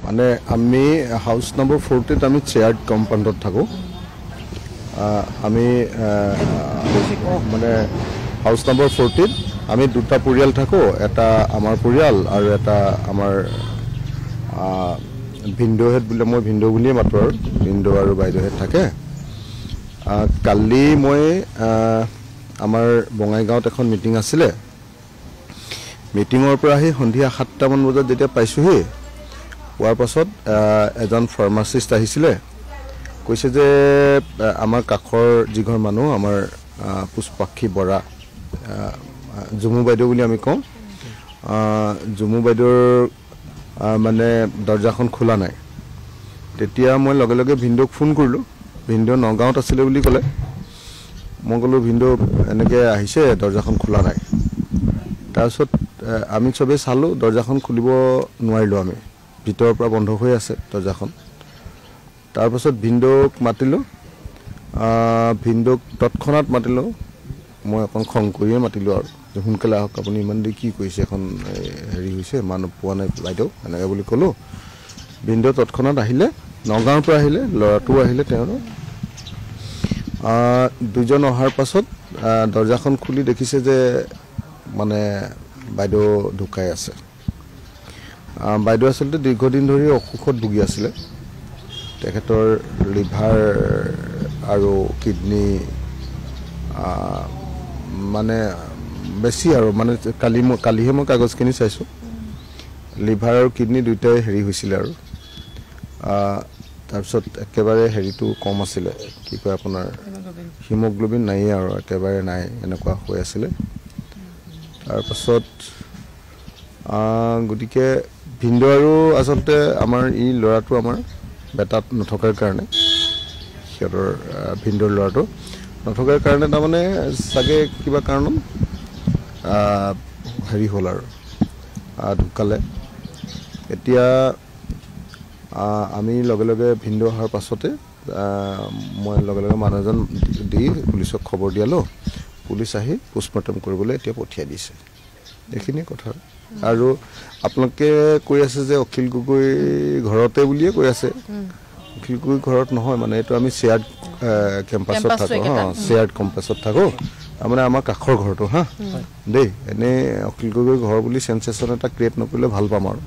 মানে আমি হাউস নম্বৰ 40 আমি চেয়াৰ্ড কম্পাউণ্ডত থাকোঁ আমি মানে হাউস নম্বৰ 40 আমি দুটা পৰিয়াল থাকোঁ এটা আমাৰ পৰিয়াল আৰু এটা আমাৰ ভিন্দুহেড বুলি মই ভিন্দু বুলিয়ে মাতো আৰু ভিন্দু আৰু বাইদেউহেড থাকে কালি মই আমাৰ বঙাইগাঁৱত এখন মিটিং আছিলে মিটিঙৰ পৰা আহি সন্ধিয়া 7টা মান বজাত যেতিয়া পাইছোহি পোৱাৰ পাছত এজন ফাৰ্মাচিষ্ট আহিছিলে কৈছে যে আমাৰ কাখৰ যিঘৰ মানুহ আমাৰ পুষ্পাক্ষী বৰা জুমু বাইদেউ বুলি আমি কওঁ জুমু বাইদেউৰ মানে দৰ্জাখন খোলা নাই তেতিয়া মই লগে লগে ভিন্দুক ফোন কৰিলোঁ ভিন্দু নগাঁৱত আছিলে বুলি ক'লে মই ক'লোঁ ভিন্দু এনেকৈ আহিছে দৰ্জাখন খোলা নাই তাৰপিছত আমি চবেই চালোঁ দৰ্জাখন খুলিব নোৱাৰিলোঁ আমি ভিতৰৰ পৰা বন্ধ হৈ আছে দৰ্জাখন তাৰপাছত ভিন্দুক মাতিলোঁ ভিন্দুক তৎক্ষণাত মাতিলোঁ মই অকণ খং কৰিয়ে মাতিলোঁ আৰু যে সোনকালে আহক আপুনি ইমান দেৰি কি কৰিছে এখন হেৰি হৈছে মানুহ পোৱা নাই বাইদেউ এনেকৈ বুলি ক'লোঁ ভিন্দু তৎক্ষণাত আহিলে নগাঁৱৰ পৰা আহিলে ল'ৰাটোও আহিলে তেওঁৰ দুজন অহাৰ পাছত দৰ্জাখন খুলি দেখিছে যে মানে বাইদেউ ঢুকাই আছে বাইদেউ আচলতে দীৰ্ঘদিন ধৰি অসুখত ভুগি আছিলে তেখেতৰ লিভাৰ আৰু কিডনী মানে বেছি আৰু মানে কালিহে মই কাগজখিনি চাইছোঁ লিভাৰ আৰু কিডনী দুয়োটাই হেৰি হৈছিলে আৰু তাৰপিছত একেবাৰে হেৰিটো কম আছিলে কি কয় আপোনাৰ হিমোগ্ল'বিন নাইয়ে আৰু একেবাৰে নাই এনেকুৱা হৈ আছিলে তাৰপাছত গতিকে ভিন্দু আৰু আচলতে আমাৰ ই ল'ৰাটো আমাৰ বেটাত নথকাৰ কাৰণে সিহঁতৰ ভিন্দুৰ ল'ৰাটো নথকাৰ কাৰণে তাৰমানে চাগে কিবা কাৰণত হেৰি হ'ল আৰু ঢুকালে এতিয়া আমি লগে লগে ভিন্দু অহাৰ পাছতে মই লগে লগে মানুহ এজন দি পুলিচক খবৰ দিয়ালোঁ পুলিচ আহি পোষ্টমৰ্টেম কৰিবলৈ এতিয়া পঠিয়াই দিছে এইখিনিয়ে কথা আৰু আপোনালোকে কৈ আছে যে অখিল গগৈ ঘৰতে বুলিয়ে কৈ আছে অখিল গগৈ ঘৰত নহয় মানে এইটো আমি শ্বেয়াৰ্ড কেম্পাছত থাকোঁ শ্বেয়াৰ্ড কেম্পাছত থাকোঁ তাৰমানে আমাৰ কাষৰ ঘৰটো দেই এনেই অখিল গগৈ ঘৰ বুলি চেঞ্চেশ্যন এটা ক্ৰিয়েট নকৰিলে ভাল পাম আৰু